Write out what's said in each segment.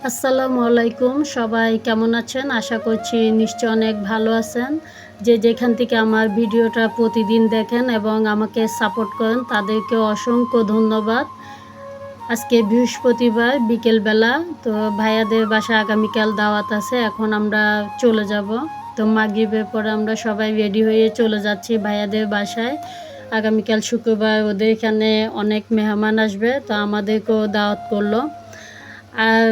আসসালামু আলাইকুম। সবাই কেমন আছেন? আশা করছি নিশ্চয়ই অনেক ভালো আছেন। যে যেখান থেকে আমার ভিডিওটা প্রতিদিন দেখেন এবং আমাকে সাপোর্ট করেন তাদেরকে অসংখ্য ধন্যবাদ। আজকে বৃহস্পতিবার বিকেলবেলা। তো ভাইয়াদের বাসায় আগামীকাল দাওয়াত আছে। এখন আমরা চলে যাব। তো মাগরিবের পরে আমরা সবাই রেডি হয়ে চলে যাচ্ছি ভাইয়াদের বাসায়। আগামীকাল শুক্রবার ওদের এখানে অনেক মেহমান আসবে। তো আমাদেরকেও দাওয়াত করল। আর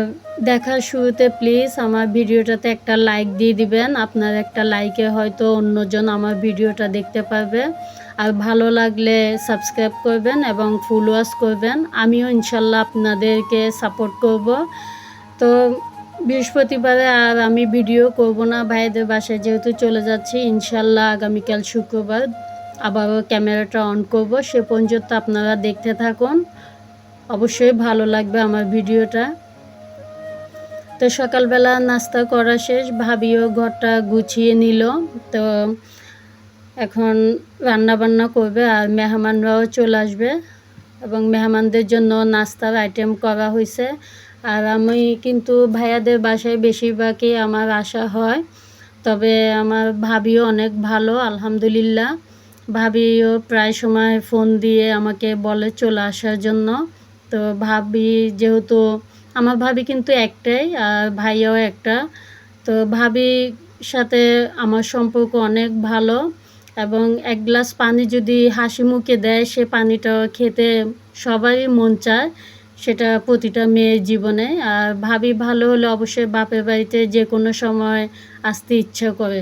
দেখার শুরুতে প্লিজ আমার ভিডিওটাতে একটা লাইক দিয়ে দিবেন। আপনার একটা লাইকে হয়তো অন্যজন আমার ভিডিওটা দেখতে পারবে। আর ভালো লাগলে সাবস্ক্রাইব করবেন এবং ফলোয়ার্স করবেন। আমিও ইনশাল্লাহ আপনাদেরকে সাপোর্ট করব। তো বৃহস্পতিবারে আর আমি ভিডিও করব না, ভাইদের বাসায় যেহেতু চলে যাচ্ছি। ইনশাল্লাহ আগামীকাল শুক্রবার আবারও ক্যামেরাটা অন করব। সে পর্যন্ত আপনারা দেখতে থাকুন, অবশ্যই ভালো লাগবে আমার ভিডিওটা। তো সকালবেলা নাস্তা করা শেষ, ভাবিও ঘরটা গুছিয়ে নিল। তো এখন রান্না বান্না করবে আর মেহমানরাও চলে আসবে এবং মেহমানদের জন্য নাস্তার আইটেম করা হয়েছে। আর আমি কিন্তু ভাইয়াদের বাসায় বেশিরভাগই আমার আসা হয়। তবে আমার ভাবিও অনেক ভালো, আলহামদুলিল্লাহ। ভাবিও প্রায় সময় ফোন দিয়ে আমাকে বলে চলে আসার জন্য। তো ভাবি যেহেতু আমার ভাবি কিন্তু একটাই আর ভাইয়াও একটা। তো ভাবির সাথে আমার সম্পর্ক অনেক ভালো এবং এক গ্লাস পানি যদি হাসি মুখে দেয় সে পানিটা খেতে সবারই মন চায়, সেটা প্রতিটা মেয়ের জীবনে। আর ভাবি ভালো হলে অবশ্যই বাপের বাড়িতে যে কোনো সময় আসতে ইচ্ছা করে।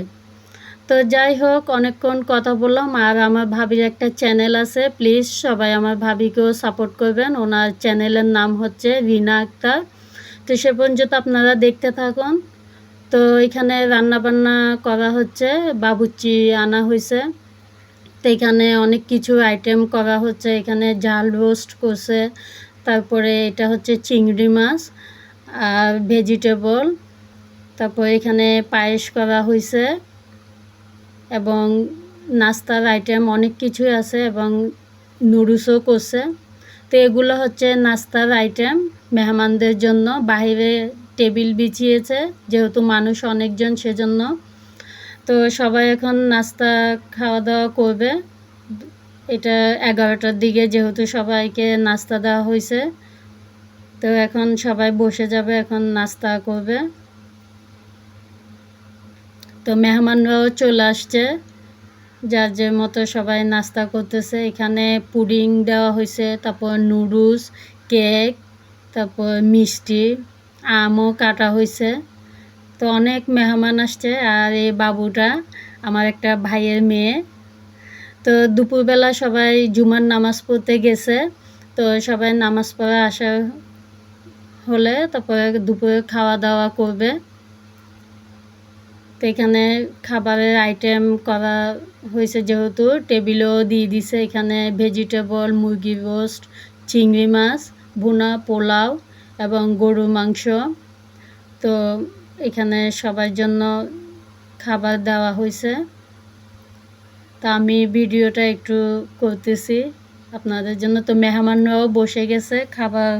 তো যাই হোক, অনেকক্ষণ কথা বললাম। আর আমার ভাবির একটা চ্যানেল আছে, প্লিজ সবাই আমার ভাবিকেও সাপোর্ট করবেন। ওনার চ্যানেলের নাম হচ্ছে রিনা আক্তার। তো সে পর্যন্ত আপনারা দেখতে থাকুন। তো এখানে রান্নাবান্না করা হচ্ছে, বাবুর্চি আনা হয়েছে। তো এখানে অনেক কিছু আইটেম করা হচ্ছে। এখানে ঝাল রোস্ট করছে, তারপরে এটা হচ্ছে চিংড়ি মাছ আর ভেজিটেবল, তারপরে এখানে পায়েস করা হয়েছে এবং নাস্তার আইটেম অনেক কিছুই আছে এবং নুডলসও করছে। তো এগুলো হচ্ছে নাস্তার আইটেম মেহমানদের জন্য। বাইরে টেবিল বিছিয়েছে যেহেতু মানুষ অনেকজন, সেজন্য। তো সবাই এখন নাস্তা খাওয়া দাওয়া করবে। এটা 11টার দিকে যেহেতু সবাইকে নাস্তা দেওয়া হয়েছে। তো এখন সবাই বসে যাবে, এখন নাস্তা করবে। তো মেহমানরাও চলে আসছে, যার যে মতো সবাই নাস্তা করতেছে। এখানে পুডিং দেওয়া হয়েছে, তারপর নুডলস, কেক, তারপর মিষ্টি, আমও কাটা হয়েছে। তো অনেক মেহমান আসছে। আর এই বাবুটা আমার একটা ভাইয়ের মেয়ে। তো দুপুরবেলা সবাই জুমার নামাজ পড়তে গেছে। তো সবাই নামাজ পড়া আসা হলে তারপরে দুপুরে খাওয়া দাওয়া করবে। তো এখানে খাবারের আইটেম করা হয়েছে যেহেতু টেবিলও দিয়ে দিছে। এখানে ভেজিটেবল, মুরগির রোস্ট, চিংড়ি মাছ ভুনা, পোলাও এবং গরুর মাংস। তো এখানে সবার জন্য খাবার দেওয়া হয়েছে। তা আমি ভিডিওটা একটু করতেছি আপনাদের জন্য। তো মেহমানরাও বসে গেছে, খাবার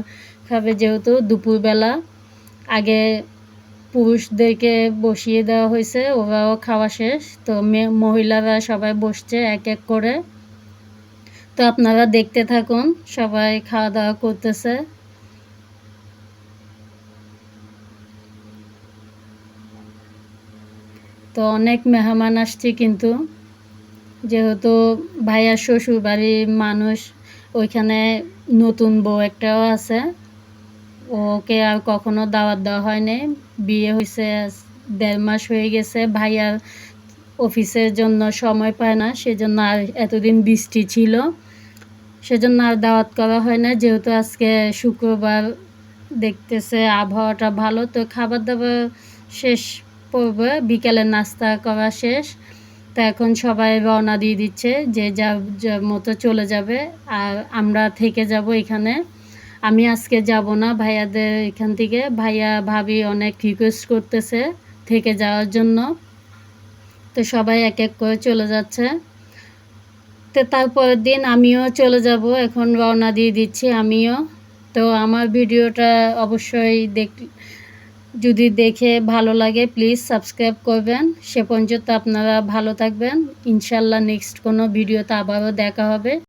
খাবে যেহেতু দুপুরবেলা। আগে পুরুষদেরকে বসিয়ে দেওয়া হয়েছে, ওরাও খাওয়া শেষ। তো মহিলারা সবাই বসছে এক এক করে। তো আপনারা দেখতে থাকুন, সবাই খাওয়া দাওয়া করতেছে। তো অনেক মেহমান আসছে কিন্তু, যেহেতু ভাইয়ার শ্বশুর বাড়ির মানুষ, ওইখানে নতুন বউ একটাও আছে। ওকে আর কখনো দাওয়াত দেওয়া হয়নি। বিয়ে হয়েছে 1.5 মাস হয়ে গেছে। ভাইয়ার অফিসের জন্য সময় পায় না, সেজন্য। আর এতদিন বৃষ্টি ছিল, সেজন্য আর দাওয়াত করা হয় না। যেহেতু আজকে শুক্রবার, দেখতেছে আবহাওয়াটা ভালো। তো খাবার দাবার শেষ পড়বে, বিকালে নাস্তা করা শেষ। তো এখন সবাই রওনা দিয়ে দিচ্ছে, যে যার মতো চলে যাবে। আর আমরা থেকে যাব এখানে। আমি আজকে যাব না ভাইয়াদের এখান থেকে। ভাইয়া ভাবি অনেক রিকোয়েস্ট করতেছে থেকে যাওয়ার জন্য। তো সবাই এক এক করে চলে যাচ্ছে। তো তারপরের দিন আমিও চলে যাব, এখন রওনা দিয়ে দিচ্ছি আমিও। তো আমার ভিডিওটা অবশ্যই যদি দেখে ভালো লাগে প্লিজ সাবস্ক্রাইব করবেন। সে পর্যন্ত আপনারা ভালো থাকবেন। ইনশাল্লাহ নেক্সট কোনো ভিডিওতে আবারও দেখা হবে।